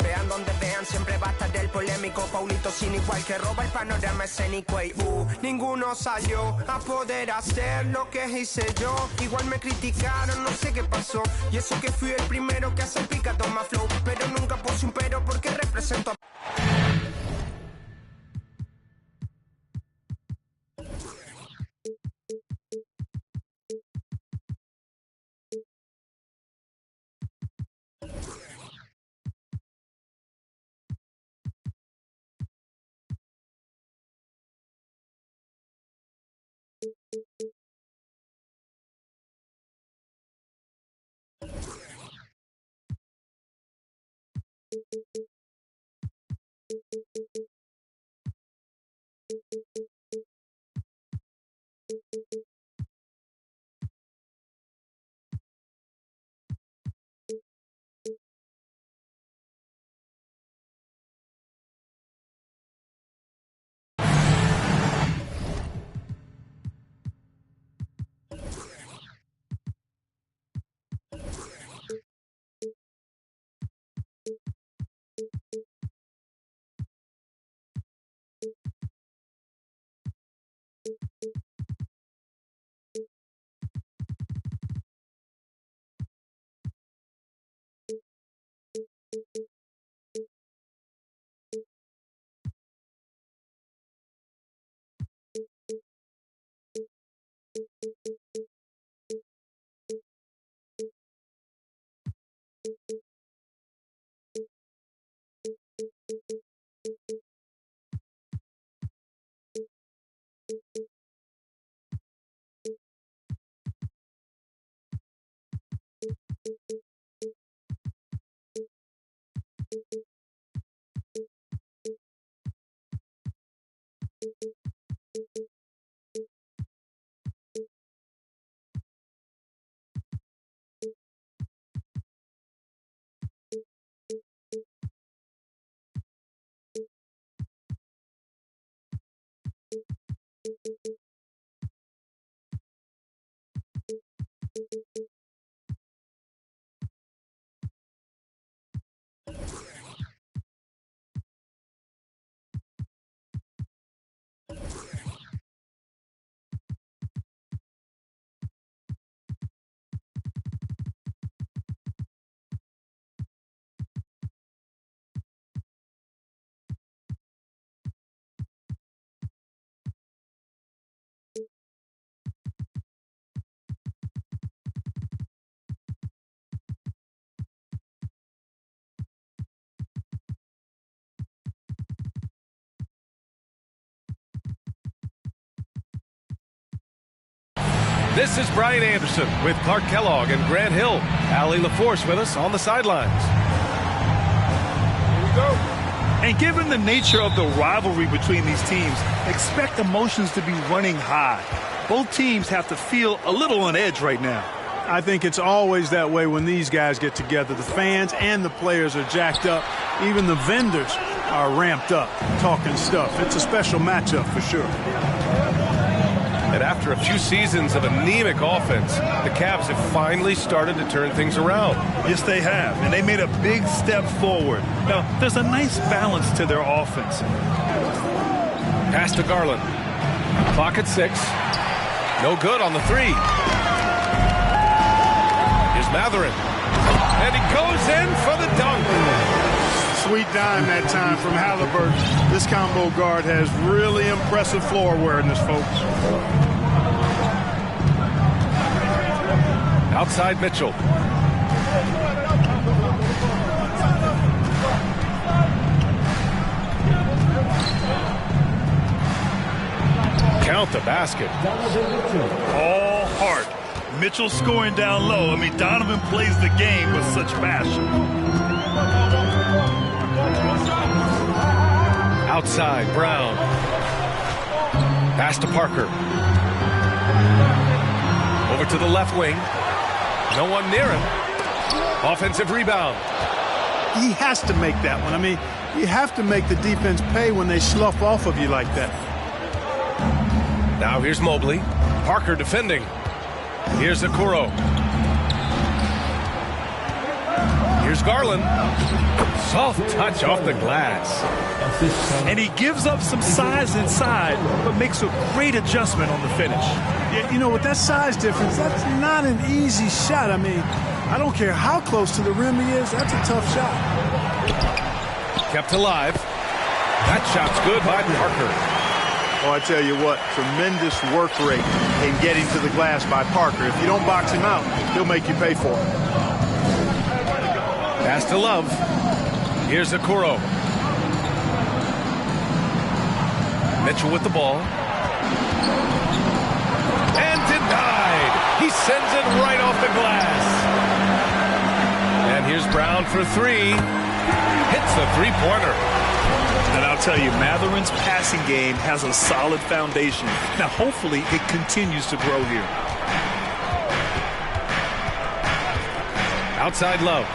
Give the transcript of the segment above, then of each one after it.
Vean donde vean, siempre va a estar el polémico. Paulito sin igual que roba el panorama escénico. Y ninguno salió a poder hacer lo que hice yo. Igual me criticaron, no sé qué pasó. Y eso que fui el primero que hace el picado más flow. Pero nunca puse un pero porque represento a... This is Brian Anderson with Clark Kellogg and Grant Hill. Allie LaForce with us on the sidelines. Here we go. And given the nature of the rivalry between these teams, expect emotions to be running high. Both teams have to feel a little on edge right now. I think it's always that way when these guys get together. The fans and the players are jacked up. Even the vendors are ramped up, talking stuff. It's a special matchup for sure. And after a few seasons of anemic offense, the Cavs have finally started to turn things around. Yes, they have, and they made a big step forward. Now, there's a nice balance to their offense. Pass to Garland. Clock at 6. No good on the 3. Here's Mathurin. And he goes in for the dunk. Sweet dime that time from Halliburton. This combo guard has really impressive floor awareness, folks. Outside Mitchell. Count the basket. All heart. Mitchell scoring down low. I mean, Donovan plays the game with such passion. Outside, Brown. Pass to Parker. Over to the left wing. No one near him. Offensive rebound. He has to make that one. I mean, you have to make the defense pay when they slough off of you like that. Now here's Mobley. Parker defending. Here's Okoro. Here's Garland. Soft touch off the glass. And he gives up some size inside, but makes a great adjustment on the finish. Yeah, you know, with that size difference, that's not an easy shot. I mean, I don't care how close to the rim he is. That's a tough shot. Kept alive. That shot's good by Parker. Oh, I tell you what, tremendous work rate in getting to the glass by Parker. If you don't box him out, he'll make you pay for it. Pass to Love. Here's Okoro. Mitchell with the ball. And denied. He sends it right off the glass. And here's Brown for three. Hits the three-pointer. And I'll tell you, Matherin's passing game has a solid foundation. Now, hopefully, it continues to grow here. Outside Love.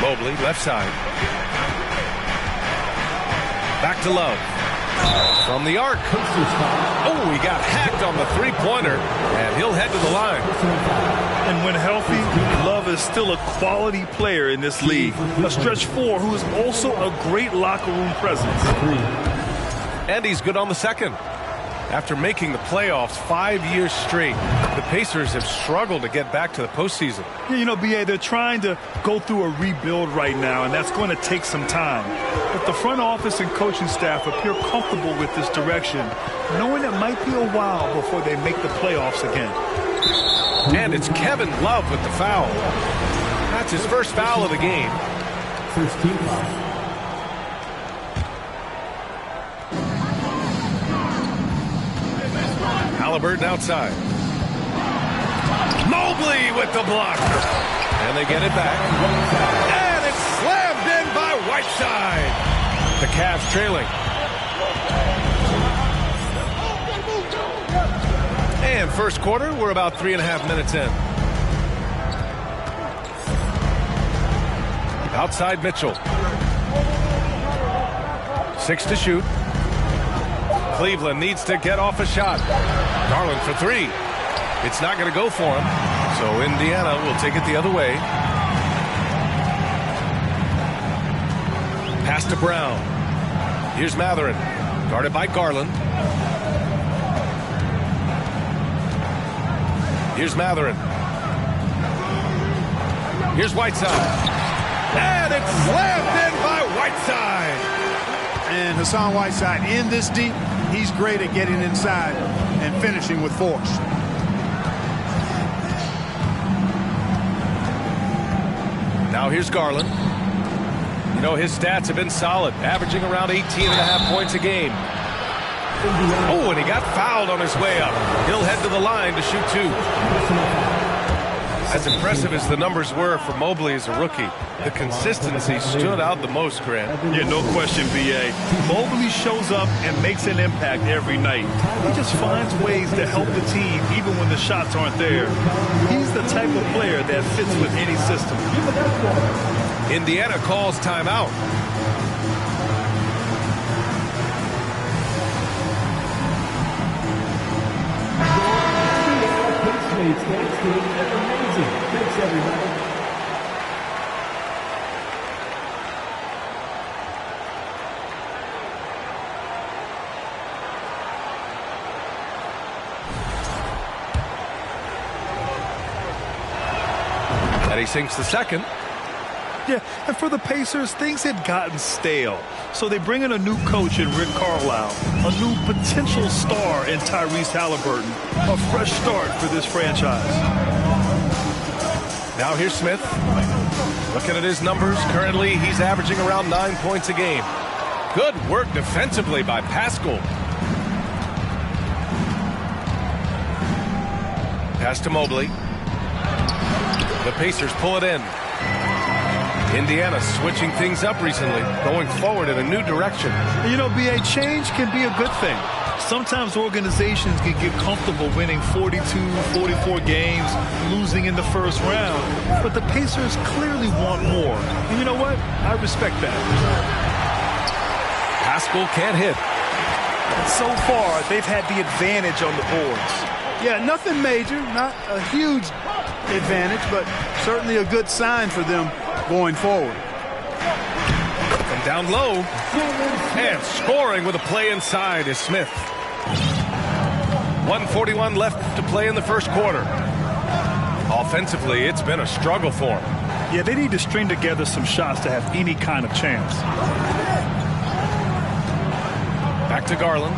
Mobley, left side. Back to Love. From the arc. Oh, he got hacked on the three-pointer, and he'll head to the line. And when healthy, Love is still a quality player in this league. A stretch four who is also a great locker room presence. And he's good on the second. After making the playoffs 5 years straight, the Pacers have struggled to get back to the postseason. Yeah, you know, B.A., they're trying to go through a rebuild right now, and that's going to take some time. But the front office and coaching staff appear comfortable with this direction, knowing it might be a while before they make the playoffs again. And it's Kevin Love with the foul. That's his first foul of the game. First team foul. Halliburton outside. Mobley with the block. And they get it back. And it's slammed in by Whiteside. The Cavs trailing. And first quarter, we're about 3.5 minutes in. Outside Mitchell. 6 to shoot. Cleveland needs to get off a shot. Garland for three. It's not going to go for him. So Indiana will take it the other way. Pass to Brown. Here's Matherin. Guarded by Garland. Here's Matherin. Here's Whiteside. And it's slammed in by Whiteside. And Hassan Whiteside in this deep, he's great at getting inside and finishing with force. Now here's Garland. You know, his stats have been solid, averaging around 18.5 points a game. Oh, and he got fouled on his way up. He'll head to the line to shoot two. As impressive as the numbers were for Mobley as a rookie, the consistency stood out the most, Grant. Yeah, no question, B.A. Mobley shows up and makes an impact every night. He just finds ways to help the team even when the shots aren't there. He's the type of player that fits with any system. Indiana calls timeout. Thanks, everybody. And he sinks the second. Yeah, and for the Pacers, things had gotten stale. So they bring in a new coach in Rick Carlisle, a new potential star in Tyrese Halliburton, a fresh start for this franchise. Now here's Smith. Looking at his numbers, currently he's averaging around 9 points a game. Good work defensively by Pascal. Pass to Mobley. The Pacers pull it in. Indiana switching things up recently, going forward in a new direction. You know, B.A., change can be a good thing. Sometimes organizations can get comfortable winning 42, 44 games, losing in the first round. But the Pacers clearly want more. And you know what? I respect that. Pascal can't hit. So far, they've had the advantage on the boards. Yeah, nothing major, not a huge advantage, but certainly a good sign for them going forward. From down low, and scoring with a play inside is Smith. 1:41 left to play in the first quarter. Offensively, it's been a struggle for them. Yeah, they need to string together some shots to have any kind of chance. Back to Garland.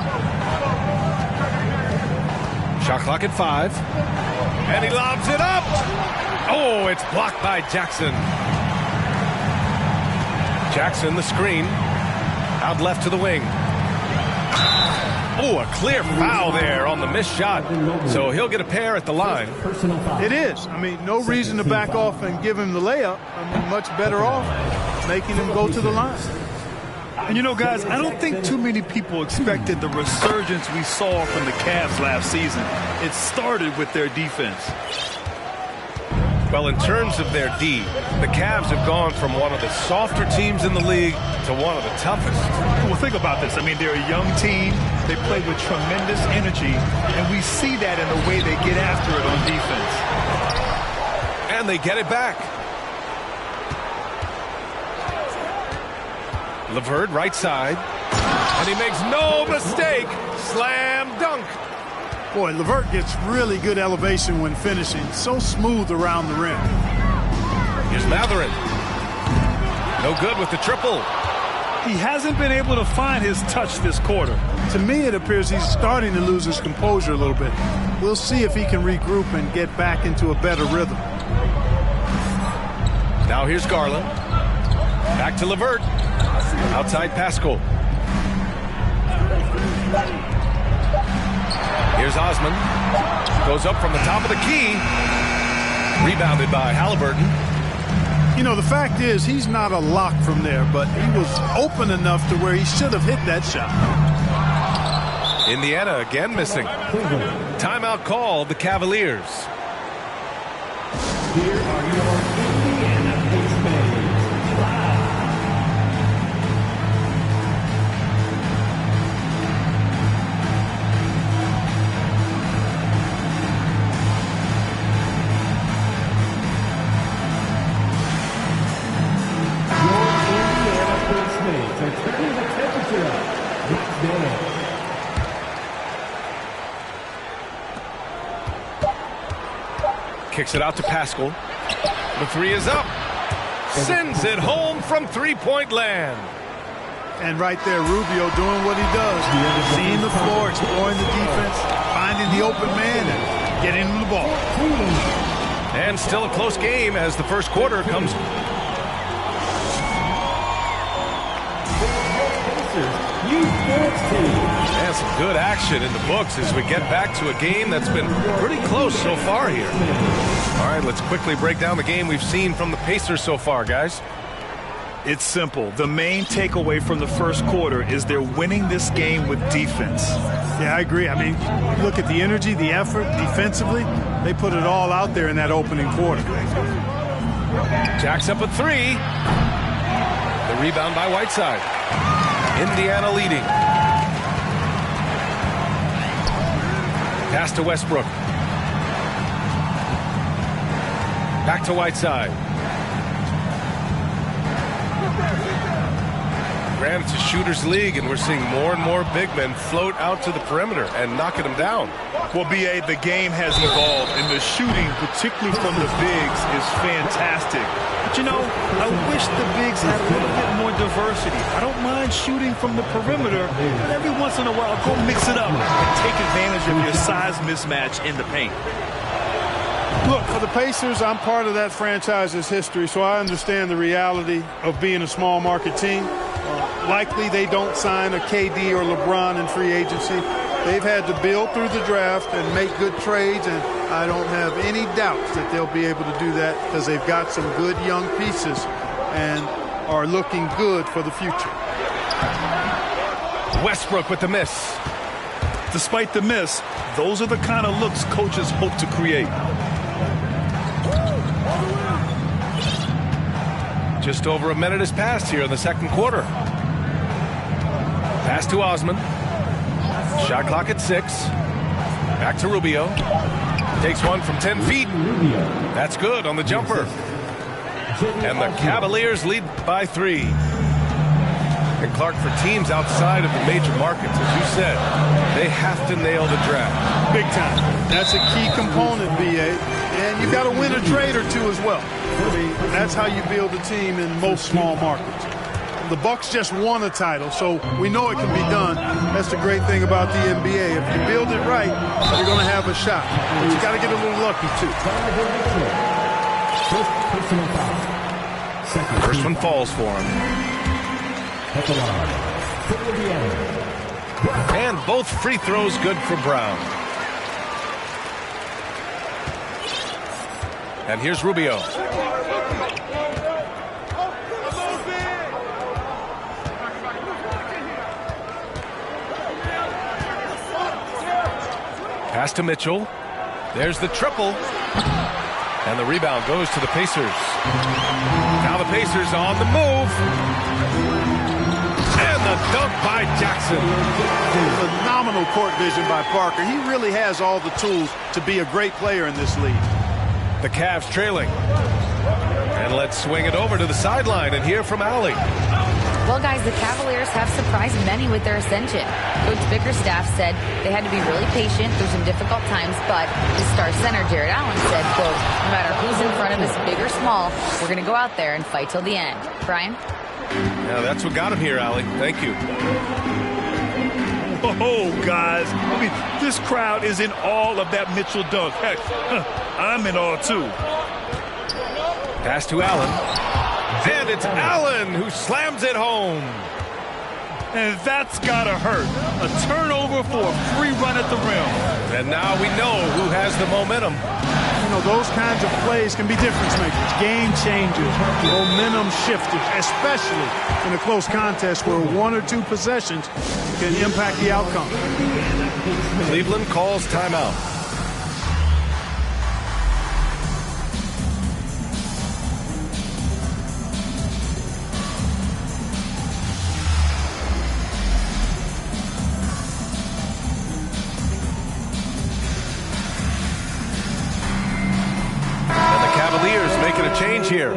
Shot clock at 5. And he lobs it up. Oh, it's blocked by Jackson. Jackson, the screen. Out left to the wing. Oh, a clear foul there on the missed shot. So he'll get a pair at the line. It is. I mean, no reason to back off and give him the layup. I mean, much better off making him go to the line. And you know, guys, I don't think too many people expected the resurgence we saw from the Cavs last season. It started with their defense. Well, in terms of their D, the Cavs have gone from one of the softer teams in the league to one of the toughest. Well, think about this. I mean, they're a young team. They play with tremendous energy, and we see that in the way they get after it on defense. And they get it back. LeVert, right side. And he makes no mistake. Slam dunk. Boy, LeVert gets really good elevation when finishing. So smooth around the rim. Here's Mathurin. No good with the triple. He hasn't been able to find his touch this quarter. To me, it appears he's starting to lose his composure a little bit. We'll see if he can regroup and get back into a better rhythm. Now here's Garland. Back to LeVert. Outside Pascal. Here's Osman. Goes up from the top of the key. Rebounded by Halliburton. You know, the fact is he's not a lock from there, but he was open enough to where he should have hit that shot. Indiana again missing. Timeout called the Cavaliers. Here are your Indiana Pacers. Kicks it out to Pascal. The three is up. Sends it home from three-point land. And right there, Rubio doing what he does. Seeing the floor, exploring the defense, finding the open man, and getting him the ball. And still a close game as the first quarter comes. And some good action in the books as we get back to a game that's been pretty close so far here. All right, let's quickly break down the game we've seen from the Pacers so far, guys. It's simple. The main takeaway from the first quarter is they're winning this game with defense. Yeah, I agree. I mean, look at the energy, the effort defensively. They put it all out there in that opening quarter. Jack's up at three. The rebound by Whiteside. Indiana leading. Pass to Westbrook. Back to Whiteside. Granted, it's a shooter's league, and we're seeing more and more big men float out to the perimeter and knocking them down. Well, B.A., the game has evolved, and the shooting, particularly from the bigs, is fantastic. But, you know, I wish the bigs had a little bit more diversity. I don't mind shooting from the perimeter, but every once in a while, go mix it up and take advantage of your size mismatch in the paint. Look, for the Pacers, I'm part of that franchise's history, so I understand the reality of being a small market team. Likely they don't sign a KD or LeBron in free agency. They've had to build through the draft and make good trades, and I don't have any doubts that they'll be able to do that because they've got some good young pieces and are looking good for the future. Westbrook with the miss. Despite the miss, those are the kind of looks coaches hope to create. Just over a minute has passed here in the second quarter. Pass to Osman. Shot clock at 6. Back to Rubio. Takes one from 10 feet. That's good on the jumper. And the Cavaliers lead by 3. And Clark, for teams outside of the major markets, as you said, they have to nail the draft. Big time. That's a key component, B.A. And you got to win a trade or two as well. I mean, that's how you build a team in most small markets. The Bucks just won a title, so we know it can be done. That's the great thing about the NBA. If you build it right, you're going to have a shot. But you got to get a little lucky, too. First one falls for him. And both free throws good for Brown. And here's Rubio. Pass to Mitchell. There's the triple. And the rebound goes to the Pacers. Now the Pacers on the move. And the dunk by Jackson. Phenomenal court vision by Parker. He really has all the tools to be a great player in this league. The Cavs trailing. And let's swing it over to the sideline and hear from Allie. Well, guys, the Cavaliers have surprised many with their ascension. Coach Bickerstaff said they had to be really patient through some difficult times, but his star center, Jared Allen, said, quote, no matter who's in front of us, big or small, we're going to go out there and fight till the end. Brian? Yeah, that's what got him here, Allie. Thank you. Oh, guys. I mean, this crowd is in awe of that Mitchell dunk. Heck, I'm in awe, too. Pass to Allen. And it's Allen who slams it home. And that's got to hurt. A turnover for a free run at the rim. And now we know who has the momentum. You know, those kinds of plays can be difference makers, game changers, momentum shifters, especially in a close contest where 1 or 2 possessions can impact the outcome. Cleveland calls timeout. Making a change here.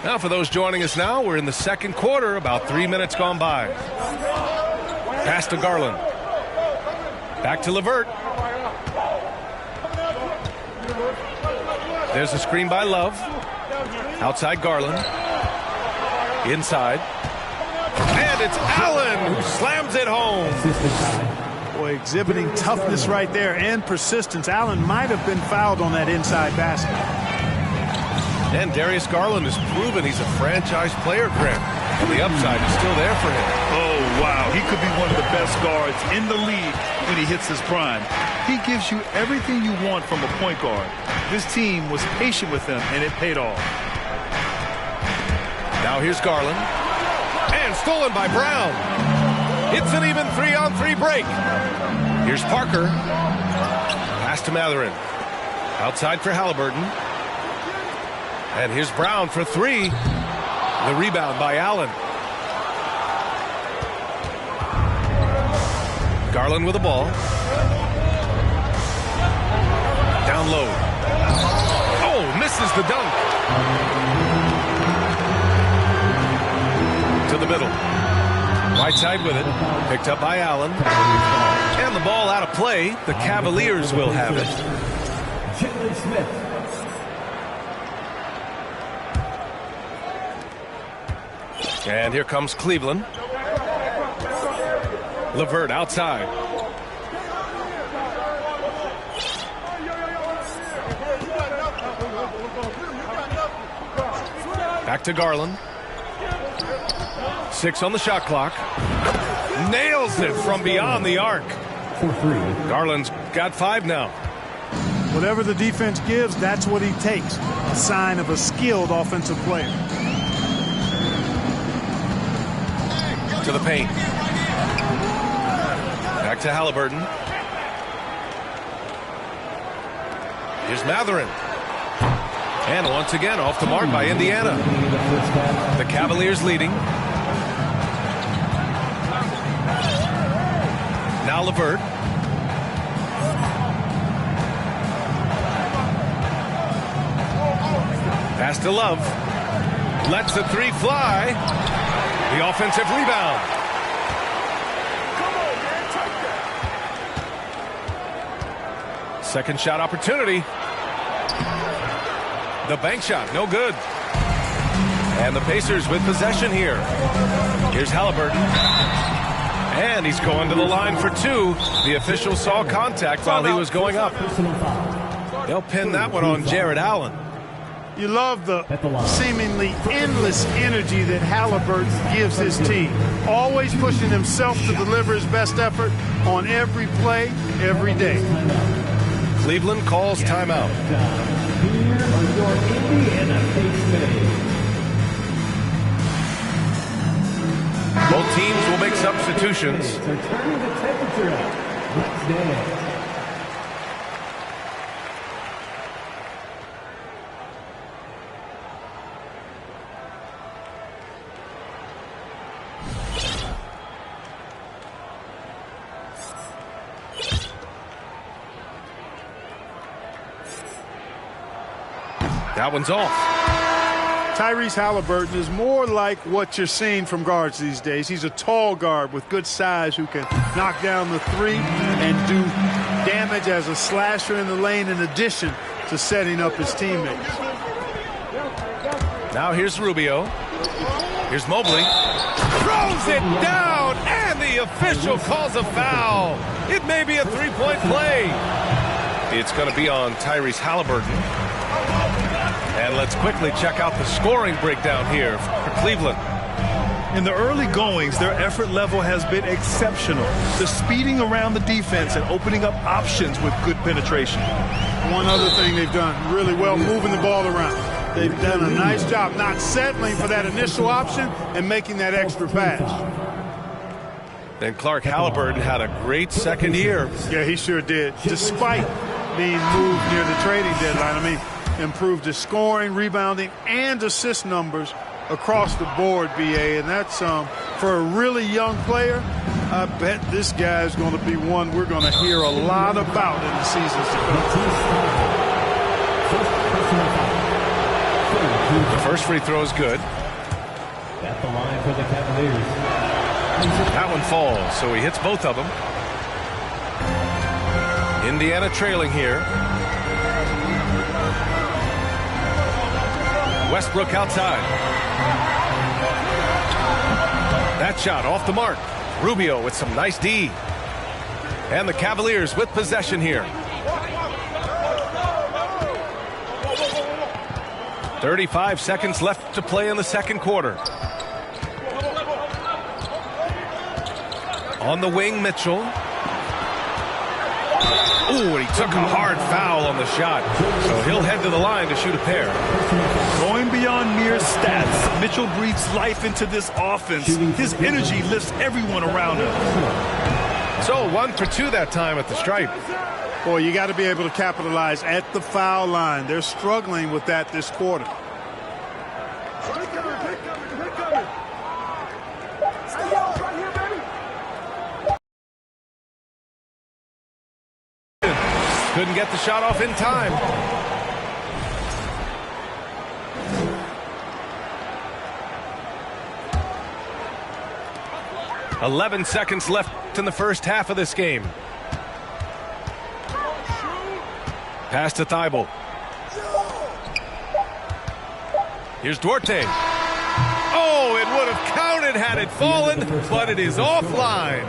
Now for those joining us now, we're in the second quarter, about 3 minutes gone by. Pass to Garland. Back to LeVert. There's a screen by Love. Outside Garland. Inside. And it's Allen who slams it home. Boy, exhibiting toughness right there and persistence. Allen might have been fouled on that inside basket. And Darius Garland has proven he's a franchise player, Grant. And the upside is still there for him. Oh, wow. He could be one of the best guards in the league when he hits his prime. He gives you everything you want from a point guard. This team was patient with him, and it paid off. Now here's Garland. And stolen by Brown. It's an even 3-on-3 break. Here's Parker. Pass to Mathurin. Outside for Halliburton. And here's Brown for 3. The rebound by Allen. Garland with the ball. Down low. Oh, misses the dunk. To the middle. Right side with it. Picked up by Allen. And the ball out of play. The Cavaliers will have it. Jalen Smith. And here comes Cleveland. LeVert outside. Back to Garland. 6 on the shot clock. Nails it from beyond the arc. For 3. Garland's got 5 now. Whatever the defense gives, that's what he takes. A sign of a skilled offensive player. To the paint. Back to Halliburton. Here's Mathurin. And once again off the mark by Indiana. The Cavaliers leading. Al Levert. Pass to Love. Lets the three fly. The offensive rebound. Second shot opportunity. The bank shot, no good. And the Pacers with possession here. Here's Halliburton. And he's going to the line for two. The official saw contact while he was going up. They'll pin that one on Jared Allen. You love the seemingly endless energy that Halliburton gives his team. Always pushing himself to deliver his best effort on every play, every day. Cleveland calls timeout. Here are your Indiana Pacers. Both teams will make substitutions. They're turning the temperature up. Let's dance. That one's off. Tyrese Halliburton is more like what you're seeing from guards these days. He's a tall guard with good size who can knock down the three and do damage as a slasher in the lane in addition to setting up his teammates. Now here's Rubio. Here's Mobley. Throws it down, and the official calls a foul. It may be a three-point play. It's going to be on Tyrese Halliburton. And let's quickly check out the scoring breakdown here for Cleveland. In the early goings, their effort level has been exceptional. The speeding around the defense and opening up options with good penetration. One other thing they've done really well, moving the ball around. They've done a nice job not settling for that initial option and making that extra pass. Then Clark Halliburton had a great second year. Yeah, he sure did. Despite being moved near the trading deadline, I mean, improved his scoring, rebounding, and assist numbers across the board, BA. And that's for a really young player, I bet this guy is going to be one we're going to hear a lot about in the seasons to come. The first free throw is good. At the line for the Cavaliers. That one falls, so he hits both of them. Indiana trailing here. Westbrook outside. That shot off the mark. Rubio with some nice D. And the Cavaliers with possession here. 35 seconds left to play in the second quarter. On the wing, Mitchell. Ooh, and he took a hard foul on the shot. So he'll head to the line to shoot a pair. Going beyond mere stats, Mitchell breathes life into this offense. His energy lifts everyone around him. So 1 for 2 that time at the stripe. Boy, you got to be able to capitalize at the foul line. They're struggling with that this quarter. Couldn't get the shot off in time. "11 seconds left in the first half of this game." Pass to Thibault. Here's Duarte. Oh, it would have counted had it fallen, but it is offline.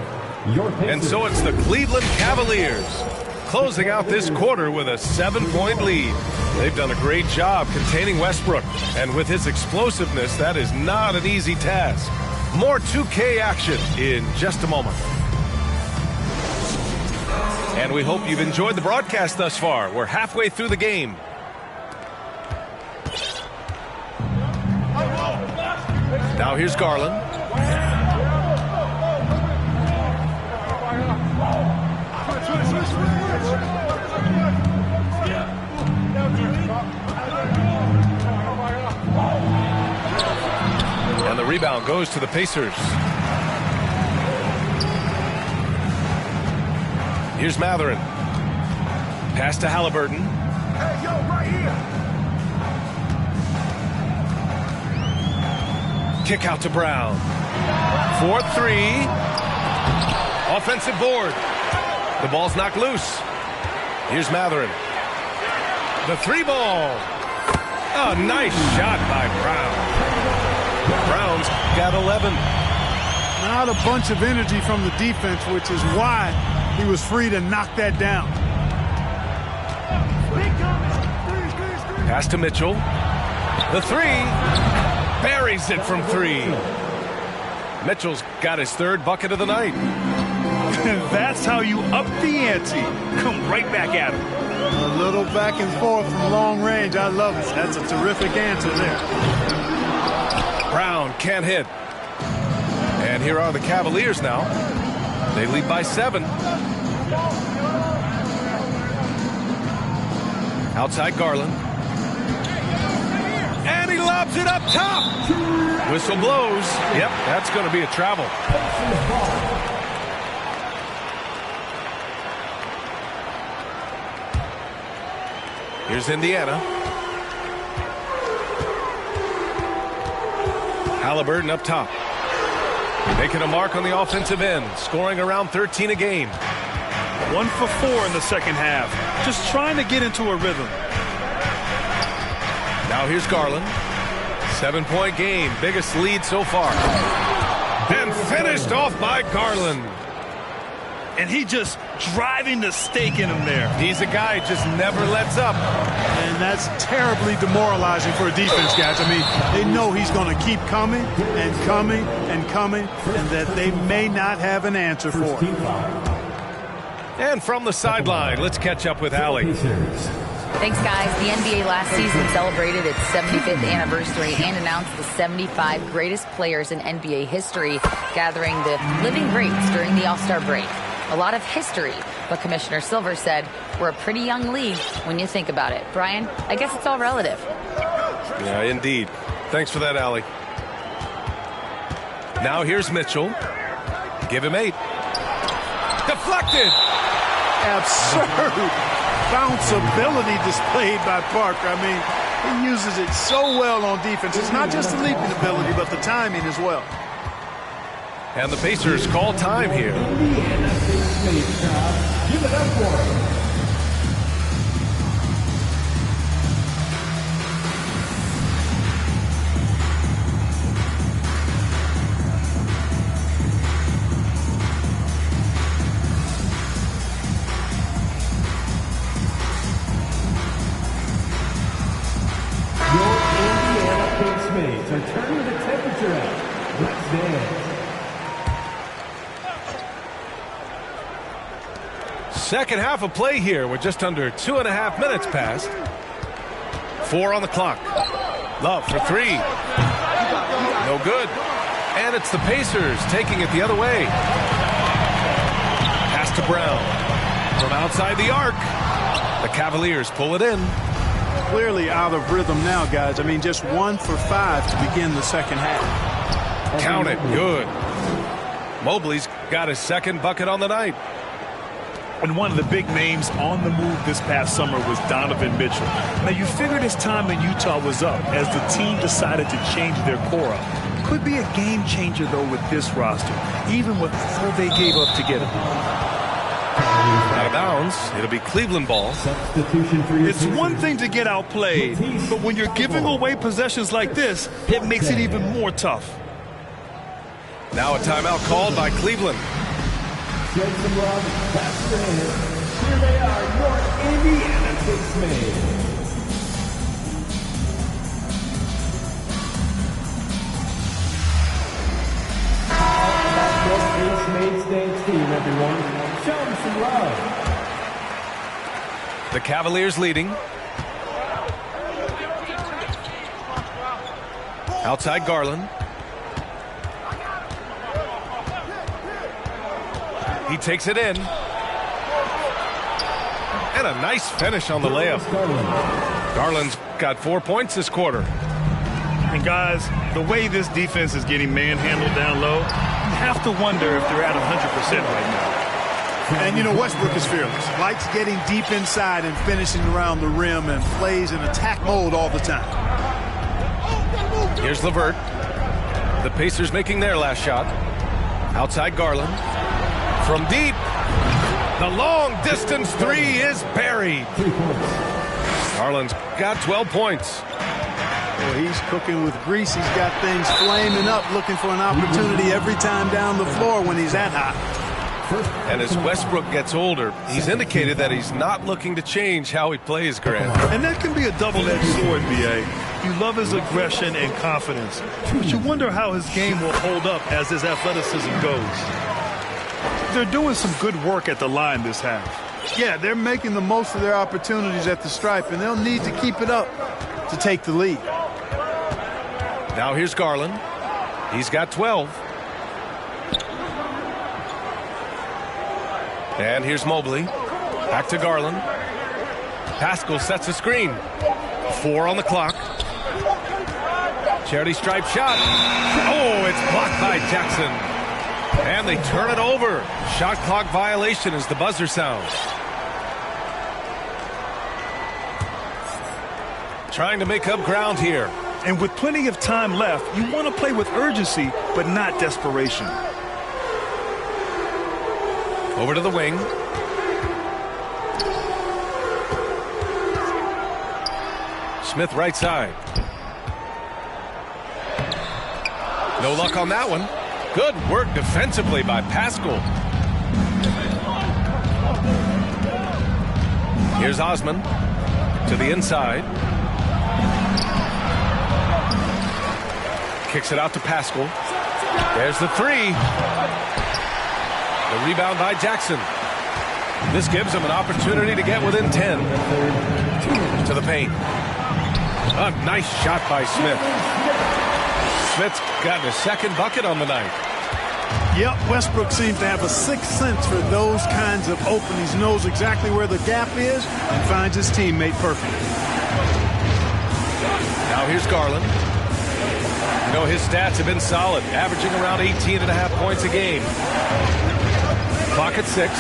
And so it's the Cleveland Cavaliers closing out this quarter with a 7-point lead. They've done a great job containing Westbrook, and with his explosiveness, that is not an easy task. More 2K action in just a moment. And we hope you've enjoyed the broadcast thus far. We're halfway through the game. Now here's Garland. And the rebound goes to the Pacers. Here's Matherin. Pass to Halliburton. Hey, yo, right here. Kick out to Brown. 4-3. Offensive board. The ball's knocked loose. Here's Matherin. The 3-ball. Oh, nice shot by Brown. Brown's got 11. Not a bunch of energy from the defense, which is why he was free to knock that down. Pass to Mitchell. The 3. Buries it from 3. Mitchell's got his 3rd bucket of the night. That's how you up the ante. Come right back at him. A little back and forth from long range. I love it. That's a terrific answer there. Brown can't hit. And here are the Cavaliers now. They lead by 7. Outside Garland. And he lobs it up top. Whistle blows. Yep, that's going to be a travel. Here's Indiana. Halliburton up top. Making a mark on the offensive end. Scoring around 13 a game. 1 for 4 in the second half. Just trying to get into a rhythm. Now here's Garland. 7-point game. Biggest lead so far. And finished off by Garland. And he just driving the stake in him there. He's a guy who just never lets up. And that's terribly demoralizing for a defense, guys. I mean, they know he's going to keep coming and coming and coming, and that they may not have an answer for it. And from the sideline, let's catch up with Allie. Thanks, guys. The NBA last season celebrated its 75th anniversary and announced the 75 greatest players in NBA history, gathering the living greats during the All-Star break. A lot of history, but Commissioner Silver said we're a pretty young league when you think about it. Brian, I guess it's all relative. Yeah, indeed. Thanks for that, Allie. Now here's Mitchell. Give him 8. Deflected. Absurd bounce ability displayed by Parker. I mean, he uses it so well on defense. It's not just the leaping ability, but the timing as well. And the Pacers call time here. Indiana State Space crowd. Give it up for him. Your Indiana State mates are turning the temperature up. Let's dance. Second half of play here with just under 2.5 minutes passed. 4 on the clock. Love for 3. No good. And it's the Pacers taking it the other way. Pass to Brown. From outside the arc. The Cavaliers pull it in. Clearly out of rhythm now, guys. I mean, just 1 for 5 to begin the second half. Count it. Good. Mobley's got his 2nd bucket on the night. And one of the big names on the move this past summer was Donovan Mitchell. Now, you figured his time in Utah was up as the team decided to change their core up. Could be a game changer, though, with this roster, even with all they gave up to get him. Out of bounds. It'll be Cleveland ball. Substitution for your It's one thing to get outplayed, but when you're giving away possessions like this, it makes it even more tough. Now a timeout called by Cleveland. Send some love, pass your hand. Here they are, your Indiana State mates. That's your Ace Mates Dance team, everyone. Show them some love. The Cavaliers leading. Outside Garland. He takes it in. And a nice finish on the layup. Garland's got 4 points this quarter. And guys, the way this defense is getting manhandled down low, you have to wonder if they're at 100% right now. And, you know, Westbrook is fearless. Likes getting deep inside and finishing around the rim and plays in attack mode all the time. Here's LeVert. The Pacers making their last shot. Outside Garland. From deep. The long-distance three is buried. Garland's got 12 points. Well, he's cooking with grease. He's got things flaming up, looking for an opportunity every time down the floor when he's that hot. And as Westbrook gets older, he's indicated that he's not looking to change how he plays, Grant. And that can be a double-edged sword, B.A. You love his aggression and confidence, but you wonder how his game will hold up as his athleticism goes. They're doing some good work at the line this half. Yeah, they're making the most of their opportunities at the stripe, and they'll need to keep it up to take the lead. Now here's Garland. He's got 12. And here's Mobley. Back to Garland. Pascal sets a screen. 4 on the clock. Charity stripe shot. Oh, it's blocked by Jackson. And they turn it over. Shot clock violation as the buzzer sounds. Trying to make up ground here. And with plenty of time left, you want to play with urgency, but not desperation. Over to the wing. Smith right side. No luck on that one. Good work defensively by Pascal. Here's Osman to the inside. Kicks it out to Pascal. There's the three. The rebound by Jackson. This gives him an opportunity to get within 10. To the paint. A nice shot by Smith. Smith's got a second bucket on the night. Yep, Westbrook seems to have a sixth sense for those kinds of openings. Knows exactly where the gap is and finds his teammate perfectly. Now here's Garland. You know, his stats have been solid, averaging around 18.5 points a game. Clock at 6.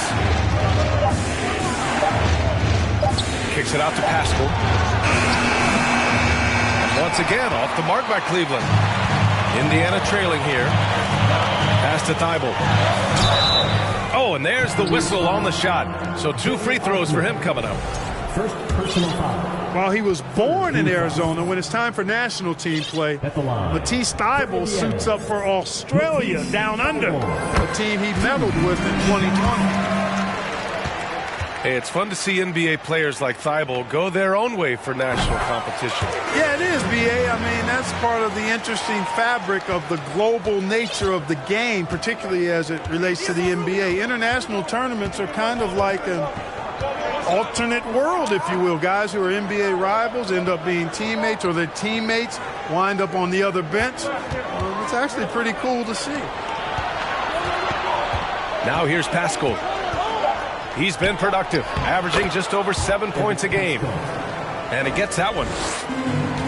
Kicks it out to Pascal. And once again, off the mark by Cleveland. Indiana trailing here. Pass to Thibault. Oh, and there's the whistle on the shot. So 2 free throws for him coming up. First personal foul. While he was born in Arizona, when it's time for national team play, Matisse Thybulle suits up for Australia down under, a team he medaled with in 2020. Hey, it's fun to see NBA players like Thibault go their own way for national competition. Yeah, it is, B.A. I mean, that's part of the interesting fabric of the global nature of the game, particularly as it relates to the NBA. International tournaments are kind of like an alternate world, if you will. Guys who are NBA rivals end up being teammates, or their teammates wind up on the other bench. It's actually pretty cool to see. Now here's Pascal. He's been productive, averaging just over 7 points a game. And he gets that one.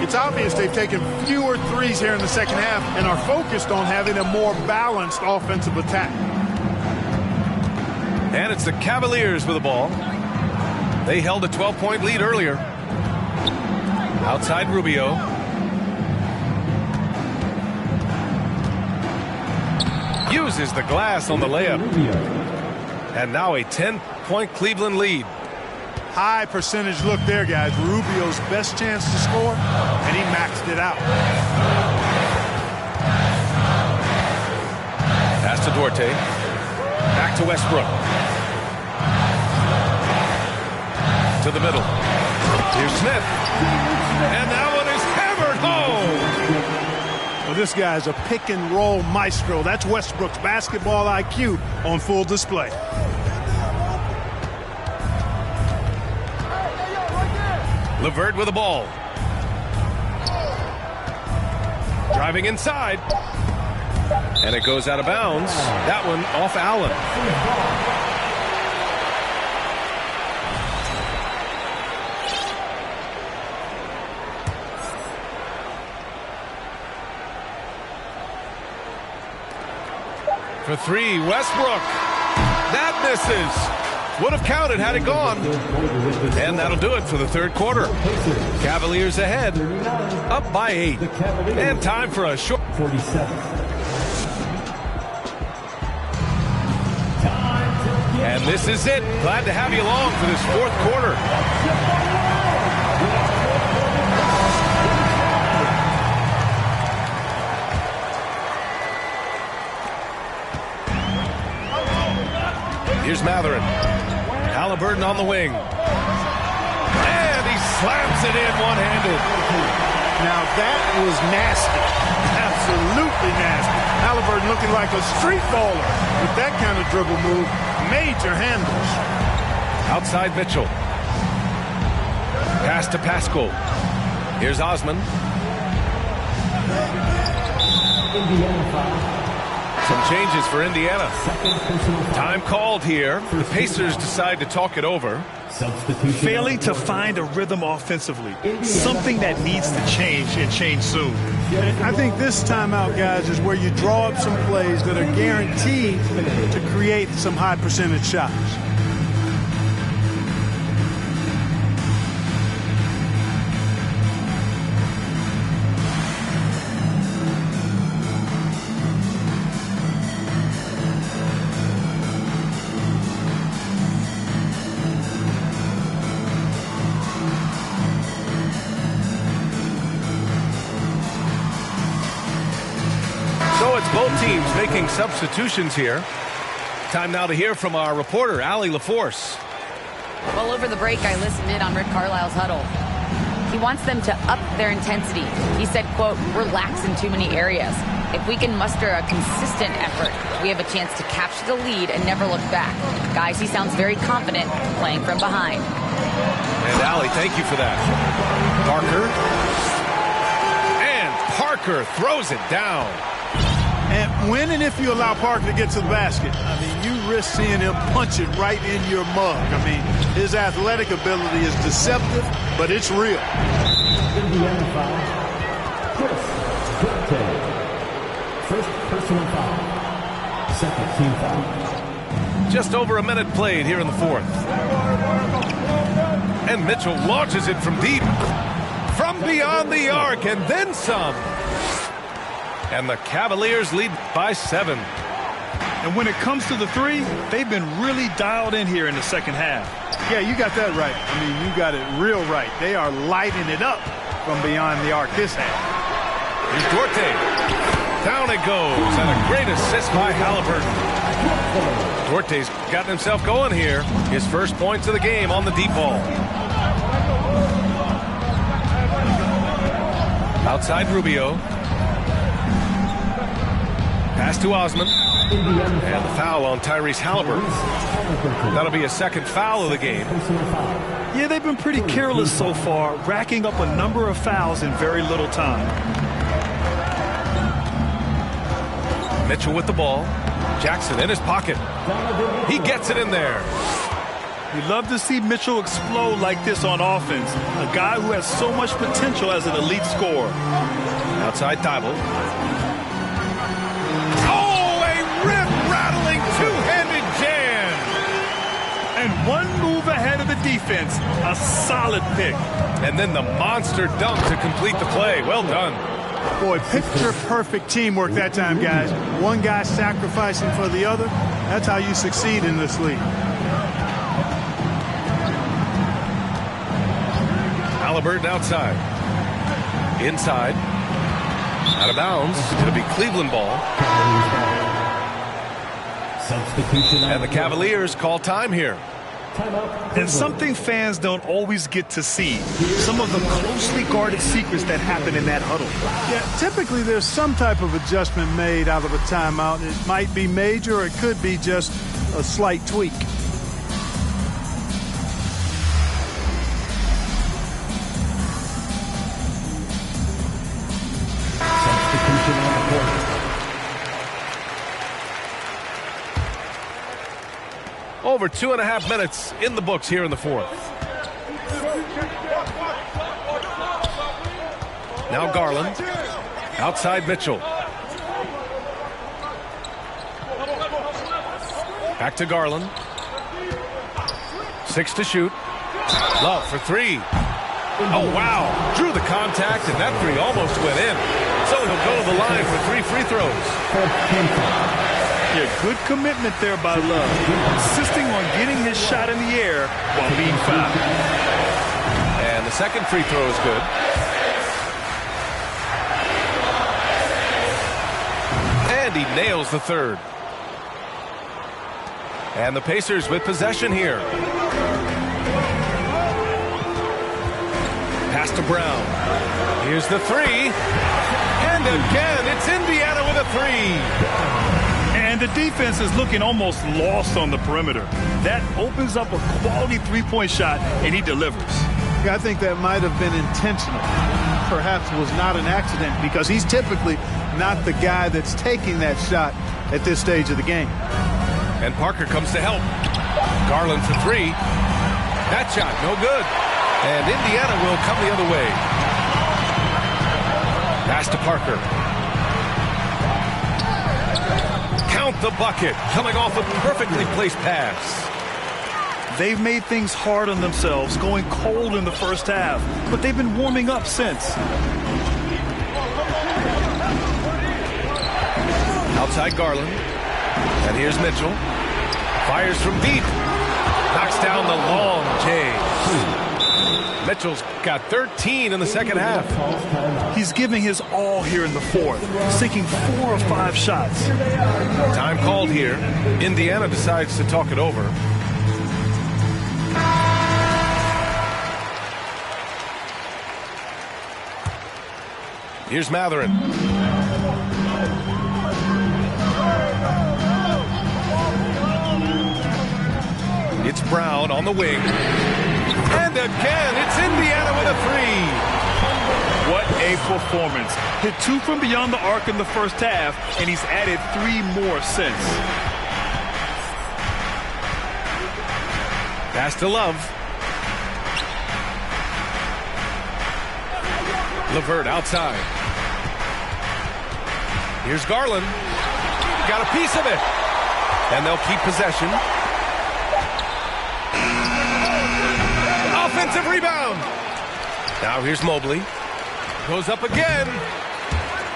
It's obvious they've taken fewer threes here in the second half and are focused on having a more balanced offensive attack. And it's the Cavaliers with the ball. They held a 12-point lead earlier. Outside Rubio. Uses the glass on the layup. And now a 10-point Cleveland lead. High percentage look there, guys. Rubio's best chance to score, and he maxed it out. Pass to Duarte. Back to Westbrook. To the middle. Here's Smith. And that one is hammered home. Well, this guy's a pick-and-roll maestro. That's Westbrook's basketball IQ on full display. LeVert with the ball. Driving inside. And it goes out of bounds. That one off Allen. For 3, Westbrook. That misses. Would have counted had it gone. And that'll do it for the third quarter. Cavaliers ahead, up by 8. And time for a short. 47. And this is it. Glad to have you along for this fourth quarter. Here's Mathurin. Haliburton on the wing. And he slams it in one-handed. Now that was nasty. Absolutely nasty. Haliburton looking like a street baller with that kind of dribble move. Major handles. Outside Mitchell. Pass to Pascal. Here's Osman. Indiana foul. Some changes for Indiana. Time called here. The Pacers decide to talk it over. Substitution. Failing to find a rhythm offensively. Something that needs to change and change soon. I think this timeout, guys, is where you draw up some plays that are guaranteed to create some high percentage shots. Both teams making substitutions here. Time now to hear from our reporter, Allie LaForce. Well, over the break, I listened in on Rick Carlisle's huddle. He wants them to up their intensity. He said, quote, relax in too many areas. If we can muster a consistent effort, we have a chance to capture the lead and never look back. Guys, he sounds very confident playing from behind. And Allie, thank you for that. Parker throws it down. And when and if you allow Parker to get to the basket, I mean, you risk seeing him punch it right in your mug. I mean, his athletic ability is deceptive, but it's real. Indiana foul. Chris Duarte. First personal foul. Second team foul. Just over a minute played here in the fourth. And Mitchell launches it from deep. From beyond the arc, and then some. And the Cavaliers lead by 7. And when it comes to the three, they've been really dialed in here in the second half. Yeah, you got that right. I mean, you got it real right. They are lighting it up from beyond the arc this half. Here's Duarte. Down it goes, and a great assist by Haliburton. Duarte's gotten himself going here. His first points of the game on the deep ball. Outside Rubio. Pass to Osman. And the foul on Tyrese Haliburton. That'll be a second foul of the game. Yeah, they've been pretty careless so far, racking up a number of fouls in very little time. Mitchell with the ball. Jackson in his pocket. He gets it in there. You love to see Mitchell explode like this on offense. A guy who has so much potential as an elite scorer. Outside Thibault. Oh, a rip-rattling two-handed jam. And one move ahead of the defense. A solid pick. And then the monster dunk to complete the play. Well done. Boy, picture-perfect teamwork that time, guys. One guy sacrificing for the other. That's how you succeed in this league. Haliburton outside. Inside. Out of bounds. It'll be Cleveland ball. And the Cavaliers call time here. And something fans don't always get to see. Some of the closely guarded secrets that happen in that huddle. Yeah, typically there's some type of adjustment made out of a timeout. It might be major or it could be just a slight tweak. Over 2.5 minutes in the books here in the fourth. Now Garland. Outside Mitchell. Back to Garland. 6 to shoot. Love for 3. Oh, wow. Drew the contact, and that 3 almost went in. So he'll go to the line for 3 free throws. Yeah, good commitment there by Love. Insisting on getting his shot in the air while being fouled. And the second free throw is good. And he nails the third. And the Pacers with possession here. Pass to Brown. Here's the 3. And again, it's Indiana with a 3. And the defense is looking almost lost on the perimeter. That opens up a quality three-point shot, and he delivers. I think that might have been intentional. Perhaps was not an accident because he's typically not the guy that's taking that shot at this stage of the game. And Parker comes to help. Garland for 3. That shot, no good. And Indiana will come the other way. Pass to Parker. Count the bucket. Coming off a perfectly placed pass. They've made things hard on themselves, going cold in the first half, but they've been warming up since. Outside Garland. And here's Mitchell. Fires from deep. Knocks down the long J. Mitchell's got 13 in the second half. He's giving his all here in the fourth, sinking 4 or 5 shots. Time called here. Indiana decides to talk it over. Here's Mathurin. It's Brown on the wing. And again, it's Indiana with a 3. What a performance. Hit 2 from beyond the arc in the first half, and he's added 3 more since. Pass to Love. LeVert outside. Here's Garland. Got a piece of it. And they'll keep possession. Offensive rebound. Now here's Mobley. Goes up again.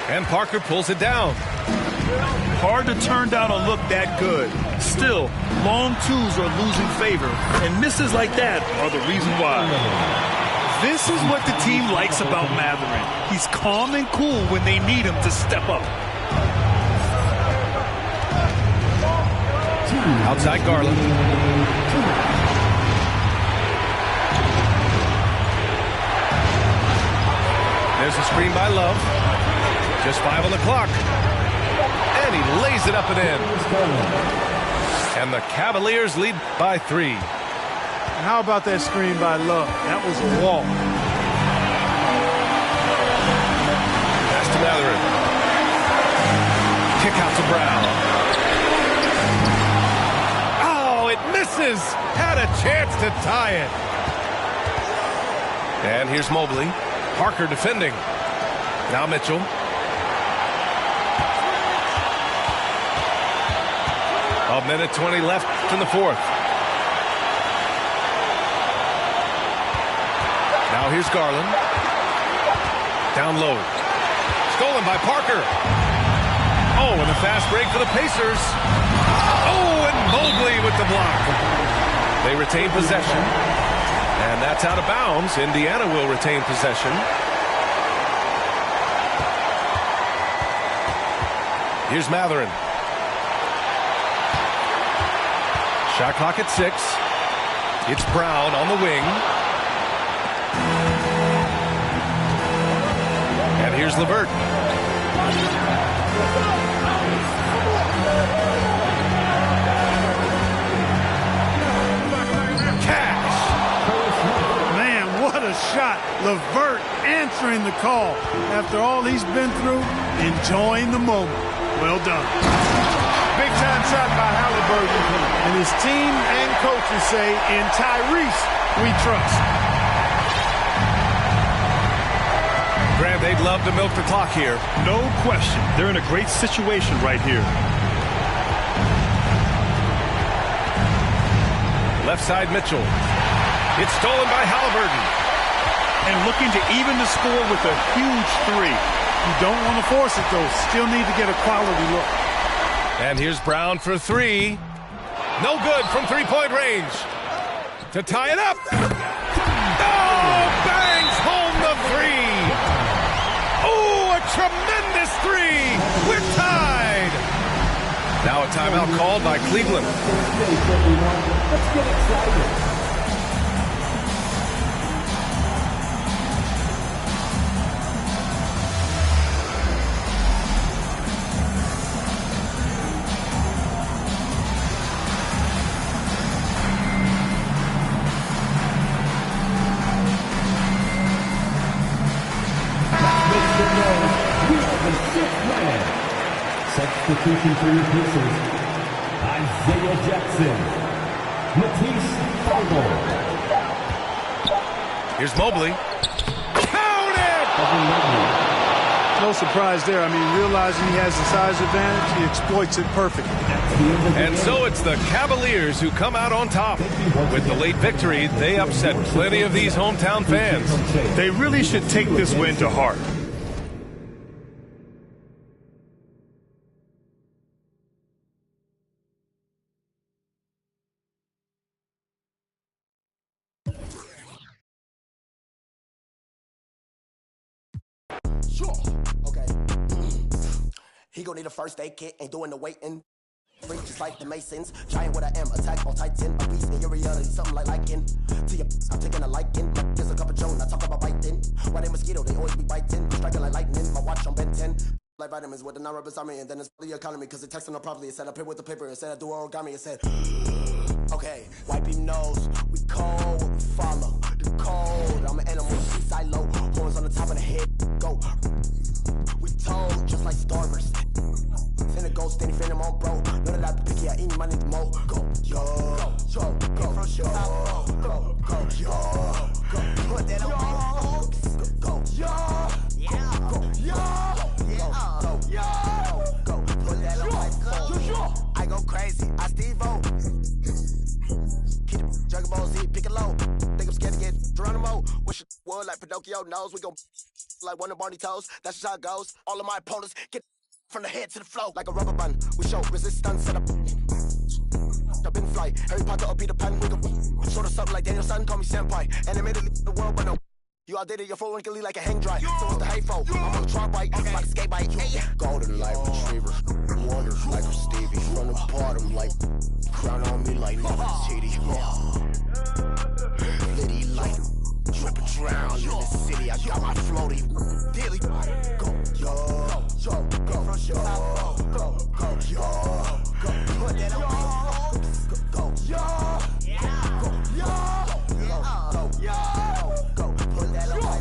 And Parker pulls it down. Hard to turn down a look that good. Still, long twos are losing favor, and misses like that are the reason why. This is what the team likes about Mathurin. He's calm and cool when they need him to step up. Outside Garland. There's a screen by Love. Just 5 on the clock. And he lays it up and in. And the Cavaliers lead by 3. How about that screen by Love? That was a wall. Pass to Mathurin. Kick out to Brown. Oh, it misses. Had a chance to tie it. And here's Mobley. Parker defending. Now Mitchell. A minute 20 left in the fourth. Now here's Garland. Down low. Stolen by Parker. Oh, and a fast break for the Pacers. Oh, and Mobley with the block. They retain possession. And that's out of bounds. Indiana will retain possession. Here's Mathurin. Shot clock at 6. It's Brown on the wing. And here's LeVert. Cash. Man, what a shot. LeVert answering the call. After all he's been through, enjoying the moment. Well done. Big time shot by Halliburton. And his team and coaches say, in Tyrese, we trust. Grant, they'd love to milk the clock here. No question. They're in a great situation right here. Left side, Mitchell. It's stolen by Halliburton. And looking to even the score with a huge three. You don't want to force it, though. Still need to get a quality look. And here's Brown for three. No good from three-point range. To tie it up. Oh, bangs home the three. Oh, a tremendous three. We're tied. Now a timeout called by Cleveland. Let's get excited. Substitution for your pieces. Isaiah Jackson. Matisse Thybulle. Here's Mobley. Count it! No surprise there. I mean, realizing he has the size advantage, he exploits it perfectly. And so it's the Cavaliers who come out on top. With the late victory, they upset plenty of these hometown fans. They really should take this win to heart. Sure. Okay. He gon' need a first aid kit, ain't doing the waiting. Freak just like the Masons. Giant what I am, attack on Titan. A beast in your reality, something like liking. To your I'm taking a liking. There's a cup of Joan, I talk about biting. Why they mosquito, they always be biting. Striking like lightning, my watch on Ben 10. Like vitamins with the non-rubber me, and then it's the economy, cause it texting them properly. It said I pay with the paper, it said I do origami, it said okay, wipe your nose, we cold, we follow the code. I'm an animal, she silo, horns on the top of the head, go. We told, just like starvers. Send a ghost, then he fin him on bro. None of that picky, I eat my nigga mo. Go, yo, go, go, yo, go, yo, put that on me. Go, yo, yeah, go, yo, put that on my. I go crazy, I Steve-O. Keep the Dragon Ball Z, pick it low. Think I'm scared to get Geronimo. Wish it would like Pinocchio knows. We gon' like one of Barney toes. That's just how it goes. All of my opponents get from the head to the flow. Like a rubber band, we show resistance set up. Up in flight, Harry Potter or Peter Pan. We gon' sort of something like Daniel Son, call me senpai. Animated the world, but no. You outdated your full wrinkly like a hang dry. So what's the hateful? I'm on the try bike, like a skate bike. Golden light retriever, wonders like a Stevie. From the bottom, like crown on me like Nefertiti. Liddy like drip and drown in the city. I got my floaty daily. Go, yo, go, yo, put that on me. Go, yo, put that on my.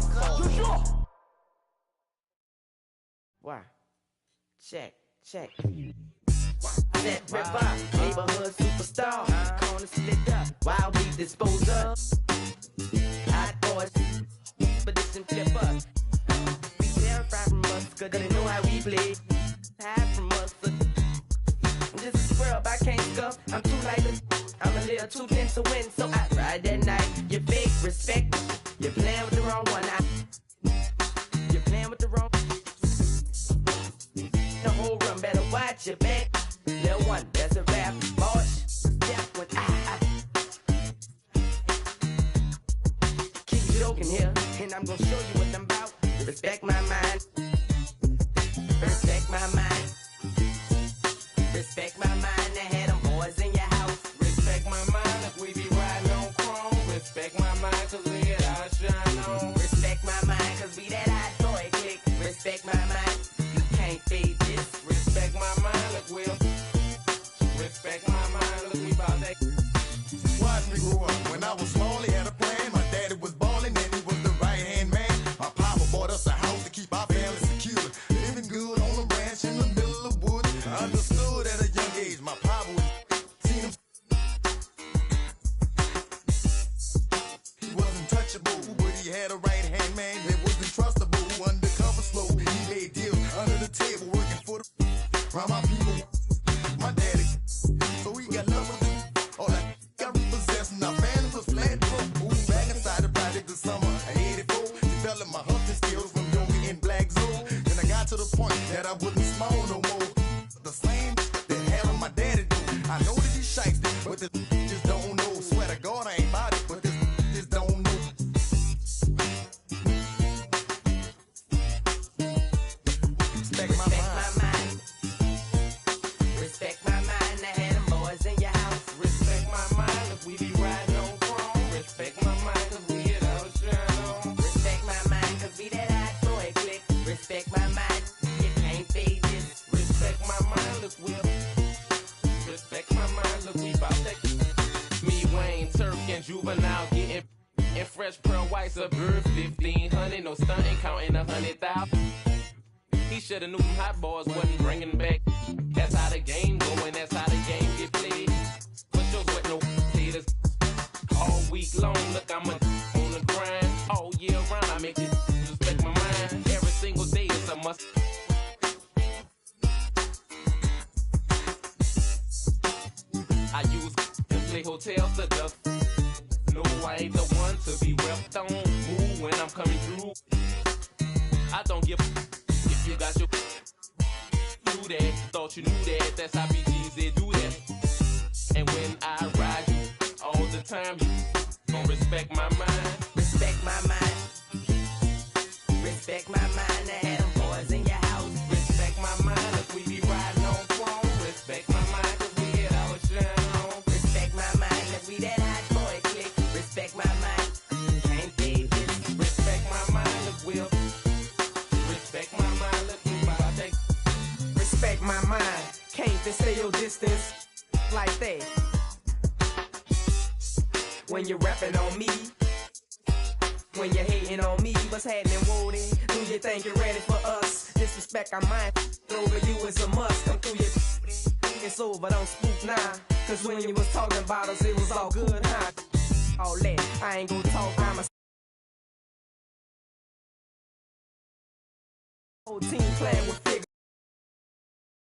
Why? Check. Set rip up, neighborhood superstar. Corner slit up, while we dispose of. Hot boys, but this and flip up. Be terrified from us, cause they know how we play. Hide from us, this is world I can't scuff. I'm too light, I'm a little too thin to win. So I ride that night, you fake respect. You're playing with the wrong one. You're playing with the wrong. The whole run better watch your back. Little one, that's a rap. Bosh, step when I keep joking here, and I'm gonna show you what I'm about. Respect my mind. Respect my mind. Respect my mind. I had them boys in your house. Respect my mind if we be riding on chrome. Respect my mind cause we get our shine on. Respect my mind cause we that hot boy click. Respect my mind. You can't fade this. Respect my mind if we'll. Respect my mind look we bout that. Watch me grow up. When I was small, he had a plan. My daddy was ballin' and he was the right-hand man. My papa bought us a house to keep our family secure. Living good on a ranch in the middle of woods. I understood at a young age my papa was seen him. He wasn't touchable, but he had a right-hand man that wasn't trustable. Undercover slow, he made deals under the table, working for the around my people. My daddy, so he got love with it. All that got repossessed. juvenile, getting and fresh pearl whites of birth 1500, no stunting, counting 100,000. He shoulda knew them hot boys wasn't bringing back. That's how the game going, that's how the game get played. Put your sweat, no haters. All week long, look, I'm on the grind. All year round, I make it respect my mind. Every single day it's a must. I use to play hotels to duck. No, I ain't the one to be repped on. Move when I'm coming through. I don't give if you got your do that. Thought you knew that. That's how BGs they do that. And when I ride you all the time, you gon' respect my mind. Respect my mind. Respect my mind. To have them boys in your house. Respect my mind if we be riding on chrome. Respect my mind cause we get our shine on. Respect my mind if we that hot boy click. Respect my mind. Can't be this. Respect my mind if we'll. Respect my mind if we about to take. Respect my mind. Can't they stay your distance like that? When you're rapping on me, when you're hating on me, what's happening, Woody? Do you think you're ready for us? Disrespect our mind, over you is a must. Come through your it's over, don't spook now. Cause when you was talking about us, it was all good, huh? All that, I ain't gonna talk, I'm a whole team playing with